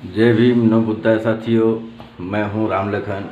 जय भीम नव बुद्धा साथियों, मैं हूं राम लखन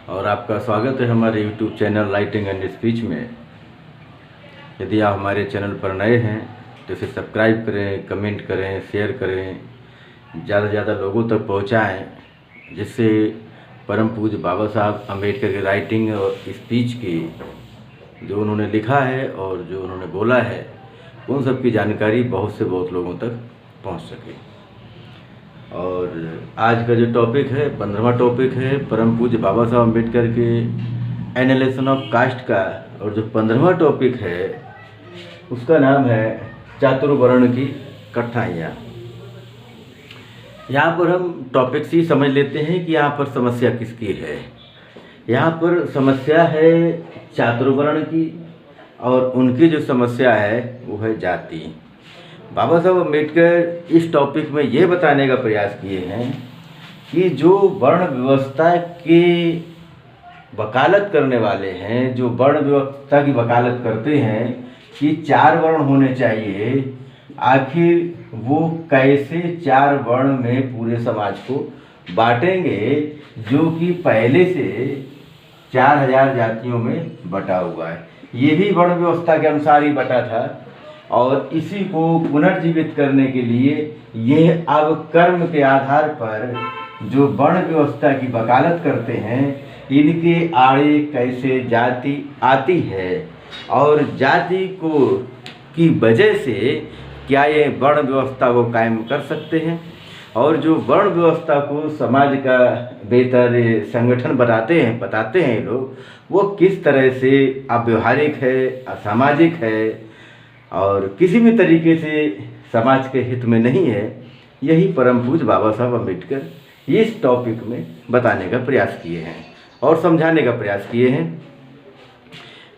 और आपका स्वागत है हमारे YouTube channel writing and speech में। यदि आप हमारे चैनल पर नए हैं तो इसे सब्सक्राइब करें, कमेंट करें, शेयर करें, ज़्यादा से ज़्यादा लोगों तक पहुंचाएं, जिससे परम पूज्य बाबा साहब अम्बेडकर की राइटिंग और स्पीच की जो उन्होंने लिखा है और जो उन्होंने बोला है उन सब की जानकारी बहुत लोगों तक पहुँच सके। और आज का जो टॉपिक है 15वां टॉपिक है परम पूज्य बाबा साहब अम्बेडकर के एनालिसिस ऑफ कास्ट का। और जो 15वां टॉपिक है उसका नाम है चातुर्वर्ण की कठिनाइयाँ। यहाँ पर हम टॉपिक से समझ लेते हैं कि यहाँ पर समस्या किसकी है। यहाँ पर समस्या है चातुर्वर्ण की और उनकी जो समस्या है वो है जाति। बाबा साहब अम्बेडकर इस टॉपिक में ये बताने का प्रयास किए हैं कि जो वर्ण व्यवस्था की वकालत करने वाले हैं, जो वर्ण व्यवस्था की वकालत करते हैं कि 4 वर्ण होने चाहिए, आखिर वो कैसे 4 वर्ण में पूरे समाज को बांटेंगे जो कि पहले से 4000 जातियों में बटा हुआ है। ये भी वर्ण व्यवस्था के अनुसार ही बटा था और इसी को पुनर्जीवित करने के लिए यह अब कर्म के आधार पर जो वर्ण व्यवस्था की वकालत करते हैं, इनके आड़े कैसे जाति आती है और जाति को की वजह से क्या ये वर्ण व्यवस्था को कायम कर सकते हैं और जो वर्ण व्यवस्था को समाज का बेहतर संगठन बताते हैं लोग, वो किस तरह से अव्यवहारिक है, असामाजिक है और किसी भी तरीके से समाज के हित में नहीं है। यही परम पूज्य बाबा साहब अम्बेडकर इस टॉपिक में बताने का प्रयास किए हैं और समझाने का प्रयास किए हैं।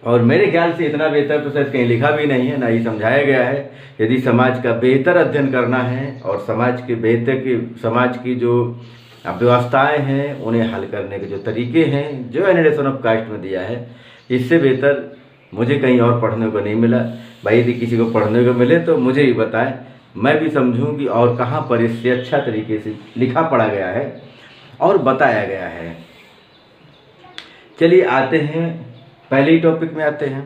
और मेरे ख्याल से इतना बेहतर तो शायद कहीं लिखा भी नहीं है, ना ही समझाया गया है। यदि समाज का बेहतर अध्ययन करना है और समाज की जो व्यवस्थाएं हैं उन्हें हल करने के जो तरीके हैं, जो एनालिसिस ऑफ कास्ट में दिया है, इससे बेहतर मुझे कहीं और पढ़ने को नहीं मिला। भाई यदि किसी को पढ़ने को मिले तो मुझे ही बताएं, मैं भी समझूं कि और कहाँ पर इससे अच्छा तरीके से लिखा पढ़ा गया है और बताया गया है। चलिए आते हैं पहले ही टॉपिक में आते हैं।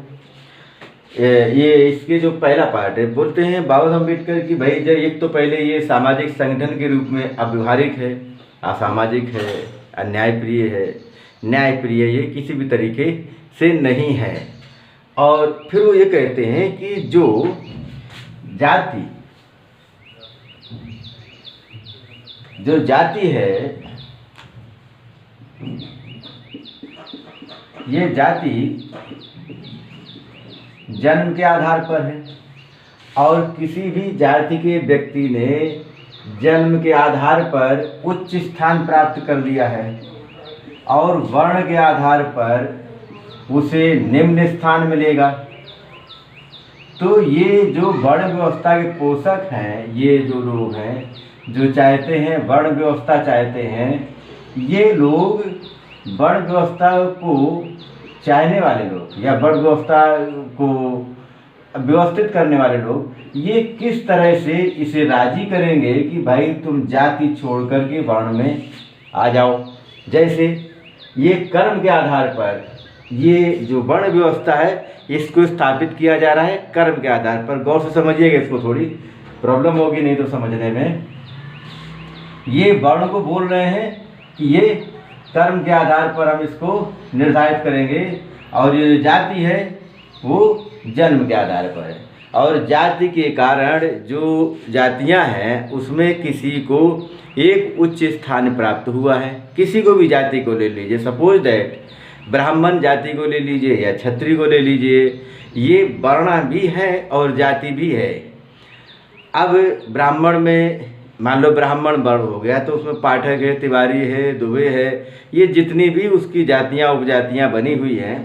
ये इसके जो पहला पार्ट है, बोलते हैं बाबा साहब अम्बेडकर की भाई जब एक तो पहले ये सामाजिक संगठन के रूप में अव्यवहारिक है, असामाजिक है, अन्यायप्रिय है, न्यायप्रिय ये किसी भी तरीके से नहीं है। और फिर वो ये कहते हैं कि जो जाति है, ये जाति जन्म के आधार पर है और किसी भी जाति के व्यक्ति ने जन्म के आधार पर उच्च स्थान प्राप्त कर लिया है और वर्ण के आधार पर उसे निम्न स्थान मिलेगा। तो ये जो वर्ण व्यवस्था के पोषक हैं, ये जो लोग हैं जो चाहते हैं वर्ण व्यवस्था चाहते हैं, ये लोग वर्ण व्यवस्था को चाहने वाले लोग या वर्ण व्यवस्था को व्यवस्थित करने वाले लोग, ये किस तरह से इसे राजी करेंगे कि भाई तुम जाति छोड़ करके वर्ण में आ जाओ। जैसे ये कर्म के आधार पर ये जो वर्ण व्यवस्था है इसको स्थापित किया जा रहा है कर्म के आधार पर। गौर से समझिएगा, इसको थोड़ी प्रॉब्लम होगी नहीं तो समझने में। ये वर्ण को बोल रहे हैं कि ये कर्म के आधार पर हम इसको निर्धारित करेंगे और ये जाति है वो जन्म के आधार पर है। और जाति के कारण जो जातियां हैं उसमें किसी को एक उच्च स्थान प्राप्त हुआ है। किसी को भी जाति को ले लीजिए, सपोज दैट ब्राह्मण जाति को ले लीजिए या क्षत्रिय को ले लीजिए, ये वर्ण भी है और जाति भी है। अब ब्राह्मण में मान लो ब्राह्मण वर्ण हो गया तो उसमें पाठक है, तिवारी है, दुबे है, ये जितनी भी उसकी जातियाँ उपजातियाँ बनी हुई हैं,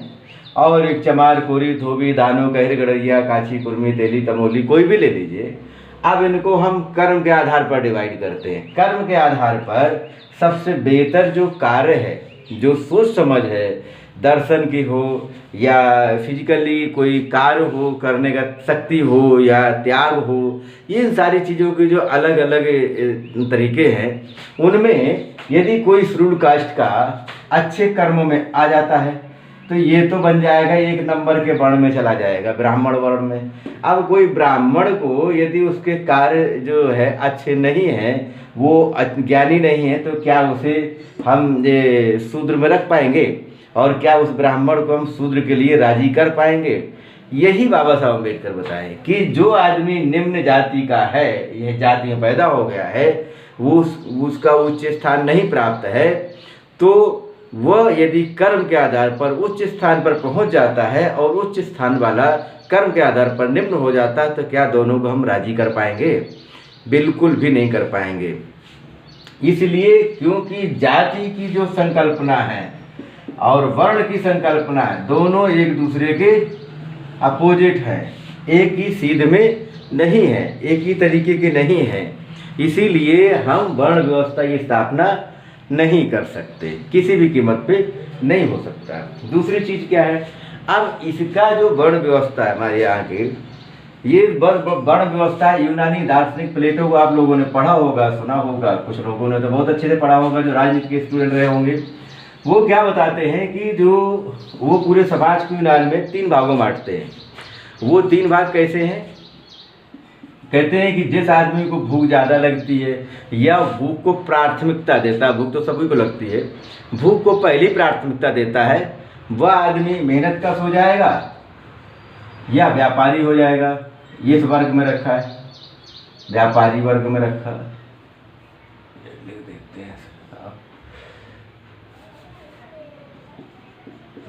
और एक चमार, कोरी, धोबी, दानो, कहर, गड़ैया, काछी, कुर्मी, तेली, तमोली, कोई भी ले लीजिए। अब इनको हम कर्म के आधार पर डिवाइड करते हैं। कर्म के आधार पर सबसे बेहतर जो कार्य है, जो सोच समझ है, दर्शन की हो या फिजिकली कोई कार्य हो करने का शक्ति हो या त्याग हो, इन सारी चीज़ों के जो अलग अलग तरीके हैं, उनमें यदि कोई शेड्यूल कास्ट का अच्छे कर्मों में आ जाता है तो ये तो बन जाएगा 1 नंबर के वर्ण में चला जाएगा, ब्राह्मण वर्ण में। अब कोई ब्राह्मण को यदि उसके कार्य जो है अच्छे नहीं हैं, वो ज्ञानी नहीं है, तो क्या उसे हम ये शूद्र में रख पाएंगे? और क्या उस ब्राह्मण को हम शूद्र के लिए राजी कर पाएंगे? यही बाबा साहब अम्बेडकर बताएं कि जो आदमी निम्न जाति का है, यह जाति में पैदा हो गया है, वो उसका उच्च स्थान नहीं प्राप्त है, तो वह यदि कर्म के आधार पर उच्च स्थान पर पहुंच जाता है और उच्च स्थान वाला कर्म के आधार पर निम्न हो जाता है, तो क्या दोनों को हम राजी कर पाएंगे? बिल्कुल भी नहीं कर पाएंगे। इसलिए क्योंकि जाति की जो संकल्पना है और वर्ण की संकल्पना है, दोनों एक दूसरे के अपोजिट हैं, एक ही सीध में नहीं है, एक ही तरीके के नहीं हैं। इसीलिए हम वर्ण व्यवस्था की स्थापना नहीं कर सकते, किसी भी कीमत पे नहीं हो सकता। दूसरी चीज़ क्या है, अब इसका जो वर्ण व्यवस्था है हमारे यहाँ के, ये वर्ण व्यवस्था यूनानी दार्शनिक प्लेटो को आप लोगों ने पढ़ा होगा, सुना होगा, कुछ लोगों ने तो बहुत अच्छे से पढ़ा होगा जो राजनीति के स्टूडेंट रहे होंगे। वो क्या बताते हैं कि जो वो पूरे समाज को यूनान में 3 भागों में बांटते हैं। वो 3 भाग कैसे हैं? कहते हैं कि जिस आदमी को भूख ज़्यादा लगती है या भूख को प्राथमिकता देता है, भूख तो सभी को लगती है, भूख को पहली प्राथमिकता देता है, वह आदमी मेहनत कश हो जाएगा या व्यापारी हो जाएगा। ये इस वर्ग में रखा है, व्यापारी वर्ग में रखा है। देखते हैं,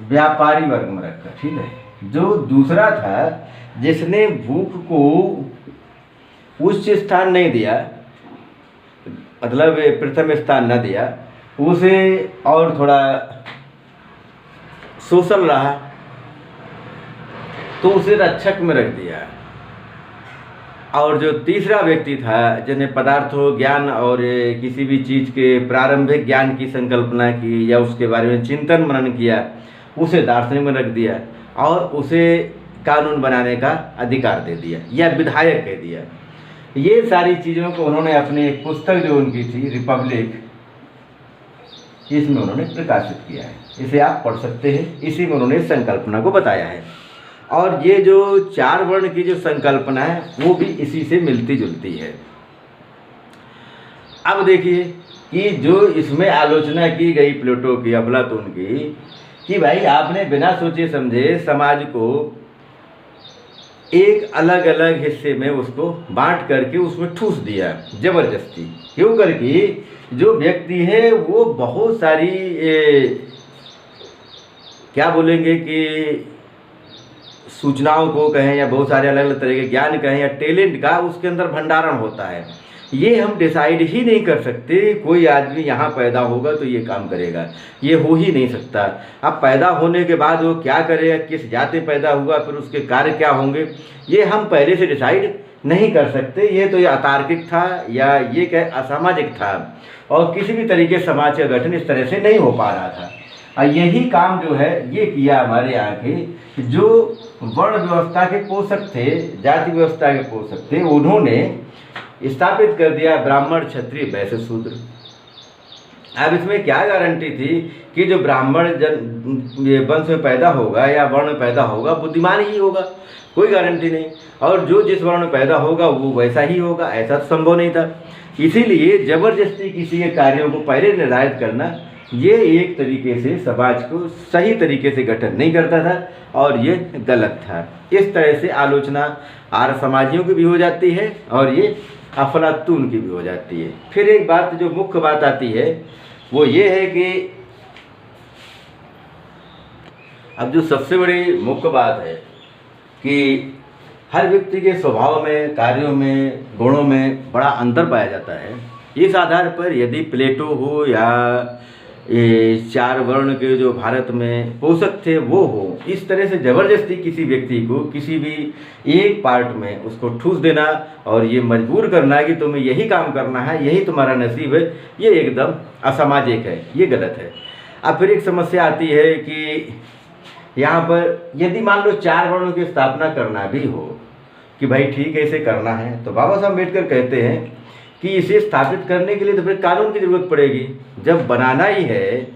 व्यापारी वर्ग में रखा, ठीक है। जो दूसरा था, जिसने भूख को उच्च स्थान नहीं दिया, मतलब प्रथम स्थान न दिया, उसे और थोड़ा सोशल रहा तो उसे रक्षक में रख दिया। और जो तीसरा व्यक्ति था, जिन्हें पदार्थों ज्ञान और किसी भी चीज़ के प्रारंभिक ज्ञान की संकल्पना की या उसके बारे में चिंतन मनन किया, उसे दार्शनिक में रख दिया और उसे कानून बनाने का अधिकार दे दिया या विधायक कह दिया। ये सारी चीज़ों को उन्होंने अपनी एक पुस्तक जो उनकी थी रिपब्लिक, इसमें उन्होंने प्रकाशित किया है। इसे आप पढ़ सकते हैं, इसी में उन्होंने संकल्पना को बताया है। और ये जो 4 वर्ण की जो संकल्पना है वो भी इसी से मिलती जुलती है। अब देखिए कि जो इसमें आलोचना की गई प्लेटो की, अफलातून की, कि भाई आपने बिना सोचे समझे समाज को एक अलग अलग हिस्से में उसको बांट करके उसमें ठूस दिया जबरदस्ती। क्यों करके जो व्यक्ति है वो बहुत सारी क्या बोलेंगे कि सूचनाओं को कहें या बहुत सारे अलग अलग तरह के ज्ञान कहें या टैलेंट का उसके अंदर भंडारण होता है। ये हम डिसाइड ही नहीं कर सकते कोई आदमी यहाँ पैदा होगा तो ये काम करेगा, ये हो ही नहीं सकता। अब पैदा होने के बाद वो क्या करेगा, किस जाति में पैदा हुआ, फिर उसके कार्य क्या होंगे, ये हम पहले से डिसाइड नहीं कर सकते। ये तो ये अतार्किक था या ये क्या असामाजिक था और किसी भी तरीके समाज का गठन इस तरह से नहीं हो पा रहा था। और यही काम जो है ये किया हमारे यहाँ के जो वर्ण व्यवस्था के पोषक थे, जाति व्यवस्था के पोषक थे, उन्होंने स्थापित कर दिया ब्राह्मण, क्षत्रिय, वैश्य, शूद्र। अब इसमें क्या गारंटी थी कि जो ब्राह्मण वंश में पैदा होगा या वर्ण में पैदा होगा बुद्धिमान ही होगा? कोई गारंटी नहीं। और जो जिस वर्ण में पैदा होगा वो वैसा ही होगा, ऐसा तो संभव नहीं था। इसीलिए जबरदस्ती किसी के कार्यों को पहले निर्धारित करना ये एक तरीके से समाज को सही तरीके से गठन नहीं करता था और ये गलत था। इस तरह से आलोचना आर्य समाजियों की भी हो जाती है और ये अफलातून की भी हो जाती है। फिर एक बात जो मुख्य बात आती है वो ये है कि अब जो सबसे बड़ी मुख्य बात है कि हर व्यक्ति के स्वभाव में, कार्यों में, गुणों में बड़ा अंतर पाया जाता है। इस आधार पर यदि प्लेटो हो या ये 4 वर्ण के जो भारत में पोषक थे वो हो, इस तरह से ज़बरदस्ती किसी व्यक्ति को किसी भी एक पार्ट में उसको ठूस देना और ये मजबूर करना कि तुम्हें यही काम करना है, यही तुम्हारा नसीब है, ये एकदम असामाजिक है, ये गलत है। अब फिर एक समस्या आती है कि यहाँ पर यदि मान लो 4 वर्णों की स्थापना करना भी हो कि भाई ठीक है इसे करना है, तो बाबा साहब अम्बेडकर कहते हैं कि इसे स्थापित करने के लिए तो फिर कानून की ज़रूरत पड़ेगी। जब बनाना ही है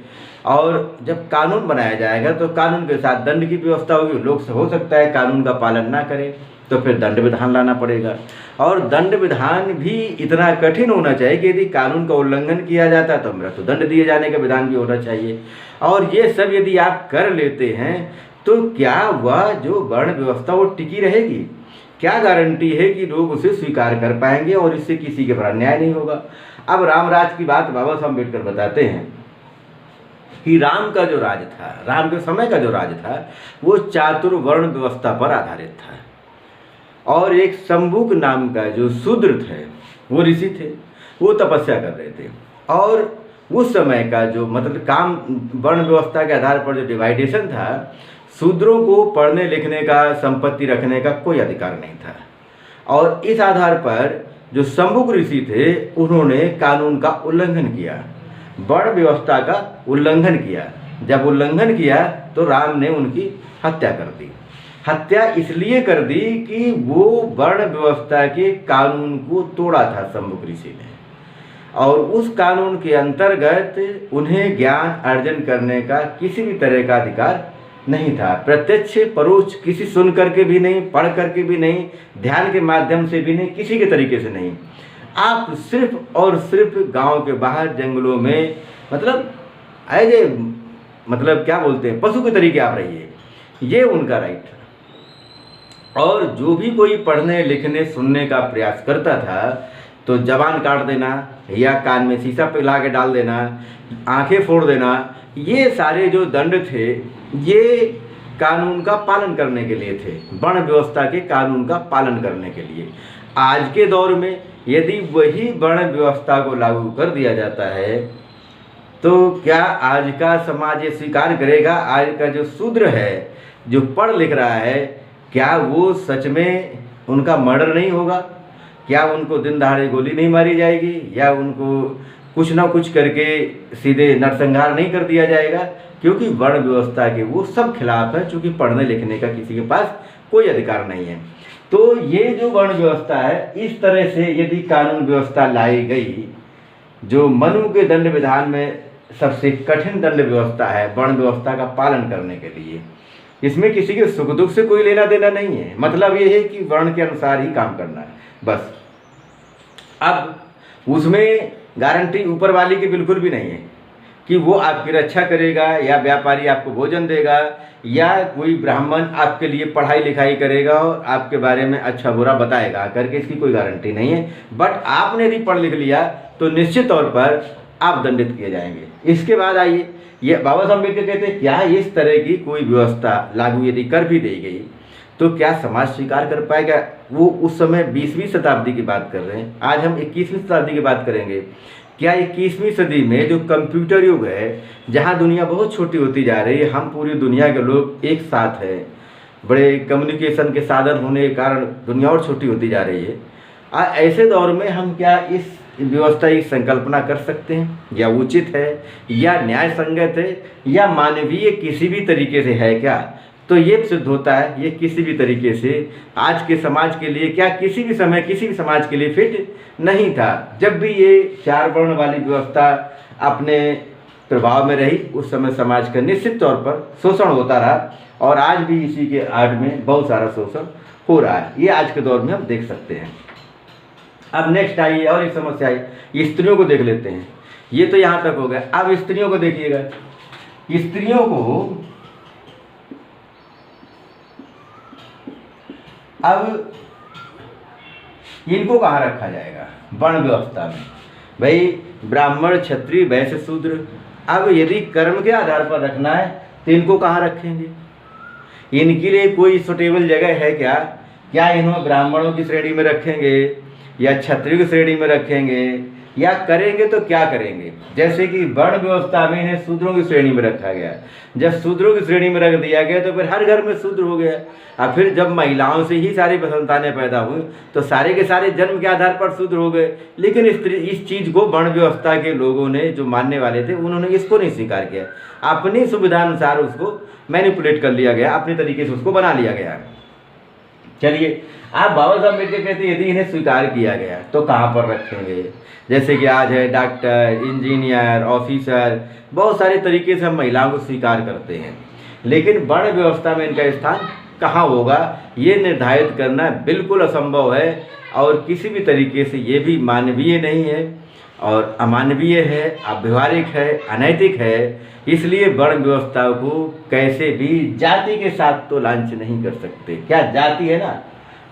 और जब कानून बनाया जाएगा तो कानून के साथ दंड की व्यवस्था होगी। लोग हो सकता है कानून का पालन ना करें तो फिर दंड विधान लाना पड़ेगा, और दंड विधान भी इतना कठिन होना चाहिए कि यदि कानून का उल्लंघन किया जाता है तो मृत्युदंड दिए जाने का विधान भी होना चाहिए। और ये सब यदि आप कर लेते हैं तो क्या वह जो वर्ण व्यवस्था वो टिकी रहेगी? क्या गारंटी है कि लोग उसे स्वीकार कर पाएंगे और इससे किसी के पर अन्याय नहीं होगा? अब रामराज की बात बाबा साहब अम्बेडकर बताते हैं कि राम का जो राज था, राम के समय का जो राज था, वो चातुर्वर्ण व्यवस्था पर आधारित था। और एक शंभुक नाम का जो शूद्र थे, वो ऋषि थे, वो तपस्या कर रहे थे। और उस समय का जो मतलब काम वर्ण व्यवस्था के आधार पर जो डिवाइडेशन था, शूद्रों को पढ़ने लिखने का, संपत्ति रखने का कोई अधिकार नहीं था। और इस आधार पर जो शंभुक ऋषि थे उन्होंने कानून का उल्लंघन किया, वर्ण व्यवस्था का उल्लंघन किया। जब उल्लंघन किया तो राम ने उनकी हत्या कर दी। हत्या इसलिए कर दी कि वो वर्ण व्यवस्था के कानून को तोड़ा था शंभुक ऋषि ने, और उस कानून के अंतर्गत उन्हें ज्ञान अर्जन करने का किसी भी तरह का अधिकार नहीं था। प्रत्यक्ष परोक्ष किसी सुन करके भी नहीं, पढ़ करके भी नहीं, ध्यान के माध्यम से भी नहीं, किसी के तरीके से नहीं। आप सिर्फ और सिर्फ गांव के बाहर जंगलों में मतलब ऐसे मतलब क्या बोलते हैं, पशु के तरीके आप रहिए, ये उनका राइट था। और जो भी कोई पढ़ने लिखने सुनने का प्रयास करता था तो जबान काट देना या कान में शीशा पिघला के डाल देना, आंखें फोड़ देना, ये सारे जो दंड थे ये कानून का पालन करने के लिए थे, वर्ण व्यवस्था के कानून का पालन करने के लिए। आज के दौर में यदि वही वर्ण व्यवस्था को लागू कर दिया जाता है तो क्या आज का समाज ये स्वीकार करेगा? आज का जो शूद्र है, जो पढ़ लिख रहा है, क्या वो सच में उनका मर्डर नहीं होगा? क्या उनको दिन दहाड़े गोली नहीं मारी जाएगी? या उनको कुछ ना कुछ करके सीधे नरसंहार नहीं कर दिया जाएगा? क्योंकि वर्ण व्यवस्था के वो सब खिलाफ है, चूँकि पढ़ने लिखने का किसी के पास कोई अधिकार नहीं है। तो ये जो वर्ण व्यवस्था है, इस तरह से यदि कानून व्यवस्था लाई गई, जो मनु के दंड विधान में सबसे कठिन दंड व्यवस्था है वर्ण व्यवस्था का पालन करने के लिए, इसमें किसी के सुख दुख से कोई लेना देना नहीं है। मतलब ये है कि वर्ण के अनुसार ही काम करना है बस। अब उसमें गारंटी ऊपर वाले की बिल्कुल भी नहीं है कि वो आपकी रक्षा करेगा, या व्यापारी आपको भोजन देगा, या कोई ब्राह्मण आपके लिए पढ़ाई लिखाई करेगा और आपके बारे में अच्छा बुरा बताएगा करके, इसकी कोई गारंटी नहीं है। बट आपने यदि पढ़ लिख लिया तो निश्चित तौर पर आप दंडित किए जाएंगे। इसके बाद आइए, ये बाबा साहब अम्बेडकर कहते हैं क्या इस तरह की कोई व्यवस्था लागू यदि कर भी दी गई तो क्या समाज स्वीकार कर पाएगा? वो उस समय 20वीं शताब्दी की बात कर रहे हैं, आज हम 21वीं शताब्दी की बात करेंगे। क्या 21वीं सदी में जो कंप्यूटर युग है, जहाँ दुनिया बहुत छोटी होती जा रही है, हम पूरी दुनिया के लोग एक साथ हैं, बड़े कम्युनिकेशन के साधन होने के कारण दुनिया और छोटी होती जा रही है, ऐसे दौर में हम क्या इस व्यवस्था की संकल्पना कर सकते हैं? या उचित है, या न्याय संगत है, या मानवीय किसी भी तरीके से है क्या? तो ये सिद्ध होता है ये किसी भी तरीके से आज के समाज के लिए, क्या किसी भी समय किसी भी समाज के लिए फिट नहीं था। जब भी ये 4 वर्ण वाली व्यवस्था अपने प्रभाव में रही, उस समय समाज का निश्चित तौर पर शोषण होता रहा, और आज भी इसी के आड़ में बहुत सारा शोषण हो रहा है। ये आज के दौर में हम देख सकते हैं। अब नेक्स्ट आइए, और एक समस्या आई, स्त्रियों को देख लेते हैं। ये तो यहाँ तक हो गया। अब स्त्रियों को देखिएगा, स्त्रियों को अब इनको कहाँ रखा जाएगा वर्ण व्यवस्था में? भाई ब्राह्मण, क्षत्रिय, वैश्य, शूद्र, अब यदि कर्म के आधार पर रखना है तो इनको कहाँ रखेंगे? इनके लिए कोई सुटेबल जगह है क्या? क्या इन्हों ब्राह्मणों की श्रेणी में रखेंगे, या क्षत्रिय की श्रेणी में रखेंगे, या करेंगे तो क्या करेंगे। जैसे कि वर्ण व्यवस्था में इन्हें शूद्रों की श्रेणी में रखा गया, जब शूद्रों की श्रेणी में रख दिया गया तो फिर हर घर में शूद्र हो गया। और फिर जब महिलाओं से ही सारी संतानें पैदा हुई तो सारे के सारे जन्म के आधार पर शूद्र हो गए। लेकिन इस चीज़ को वर्ण व्यवस्था के लोगों ने, जो मानने वाले थे, उन्होंने इसको नहीं स्वीकार किया। अपनी सुविधा अनुसार उसको मैनिपुलेट कर लिया गया, अपने तरीके से उसको बना लिया गया। चलिए, आप बाबा साहब अम्बेडकर कहते हैं यदि इन्हें स्वीकार किया गया तो कहाँ पर रखेंगे। जैसे कि आज है डॉक्टर, इंजीनियर, ऑफिसर, बहुत सारे तरीके से हम महिलाओं को स्वीकार करते हैं, लेकिन वर्ण व्यवस्था में इनका स्थान कहाँ होगा ये निर्धारित करना बिल्कुल असंभव है और किसी भी तरीके से ये भी मानवीय नहीं है और अमानवीय है, अव्यवहारिक है, अनैतिक है। इसलिए वर्ण व्यवस्था को कैसे भी जाति के साथ तो लांच नहीं कर सकते। क्या जाति है ना,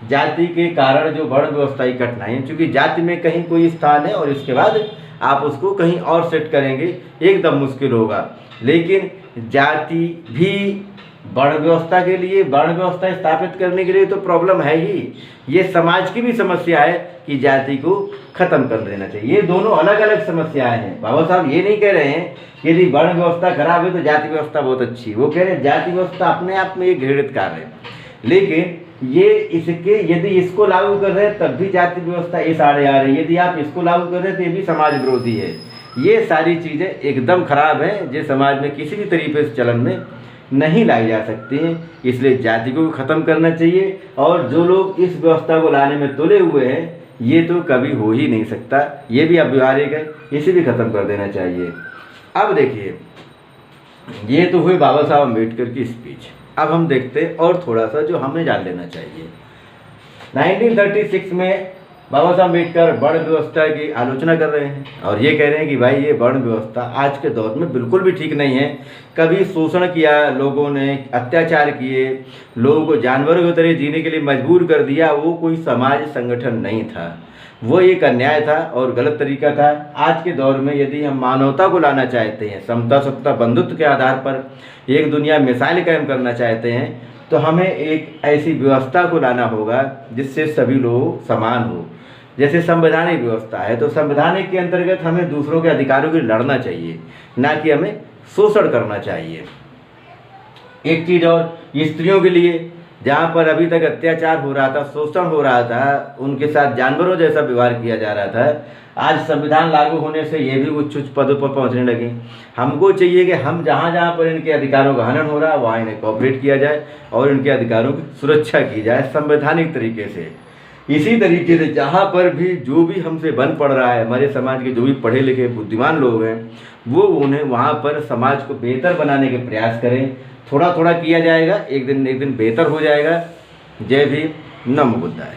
जाति के कारण जो वर्ण व्यवस्था की कठिनाई है, क्योंकि जाति में कहीं कोई स्थान है और इसके बाद आप उसको कहीं और सेट करेंगे, एकदम मुश्किल होगा। लेकिन जाति भी वर्ण व्यवस्था के लिए, वर्ण व्यवस्था स्थापित करने के लिए तो प्रॉब्लम है ही। ये समाज की भी समस्या है कि जाति को खत्म कर देना चाहिए। ये दोनों अलग अलग समस्याएं हैं। बाबा साहब ये नहीं कह रहे हैं कि यदि वर्ण व्यवस्था खराब है तो जाति व्यवस्था बहुत अच्छी है। वो कह रहे हैं जाति व्यवस्था अपने आप में एक घृणित कार्य है, लेकिन ये इसके यदि इसको लागू कर रहे हैं तब भी जाति व्यवस्था इस आड़े आ रही है, यदि आप इसको लागू कर रहे हैं तो ये भी समाज विरोधी है। ये सारी चीज़ें एकदम खराब हैं, जो समाज में किसी भी तरीके से चलन में नहीं लाई जा सकती हैं। इसलिए जाति को ख़त्म करना चाहिए और जो लोग इस व्यवस्था को लाने में तुले हुए हैं ये तो कभी हो ही नहीं सकता, ये भी अव्यवहारिक है, इसे भी ख़त्म कर देना चाहिए। अब देखिए, ये तो हुई बाबा साहब अम्बेडकर की स्पीच। अब हम देखते हैं और थोड़ा सा जो हमें जान लेना चाहिए। 1936 में बाबा साहब अम्बेडकर वर्ण व्यवस्था की आलोचना कर रहे हैं और ये कह रहे हैं कि भाई ये वर्ण व्यवस्था आज के दौर में बिल्कुल भी ठीक नहीं है। कभी शोषण किया लोगों ने, अत्याचार किए, लोगों को जानवरों की तरह जीने के लिए मजबूर कर दिया, वो कोई समाज संगठन नहीं था, वो एक अन्याय था और गलत तरीका था। आज के दौर में यदि हम मानवता को लाना चाहते हैं, समता सत्ता बंधुत्व के आधार पर एक दुनिया मिसाल कायम करना चाहते हैं, तो हमें एक ऐसी व्यवस्था को लाना होगा जिससे सभी लोग समान हो। जैसे संवैधानिक व्यवस्था है तो संवैधानिक के अंतर्गत हमें दूसरों के अधिकारों के लिए लड़ना चाहिए, ना कि हमें शोषण करना चाहिए। एक चीज़ और, स्त्रियों के लिए जहाँ पर अभी तक अत्याचार हो रहा था, शोषण हो रहा था, उनके साथ जानवरों जैसा व्यवहार किया जा रहा था, आज संविधान लागू होने से ये भी उच्च उच्च पदों पर पहुँचने लगे। हमको चाहिए कि हम जहाँ जहाँ पर इनके अधिकारों का हनन हो रहा है वहाँ इन्हें कोऑपरेट किया जाए और इनके अधिकारों की सुरक्षा की जाए संवैधानिक तरीके से। इसी तरीके से जहाँ पर भी जो भी हमसे बन पड़ रहा है, हमारे समाज के जो भी पढ़े लिखे बुद्धिमान लोग हैं, वो उन्हें वहाँ पर समाज को बेहतर बनाने के प्रयास करें। थोड़ा थोड़ा किया जाएगा, एक दिन बेहतर हो जाएगा। जय भीम, नमो बुद्धाय।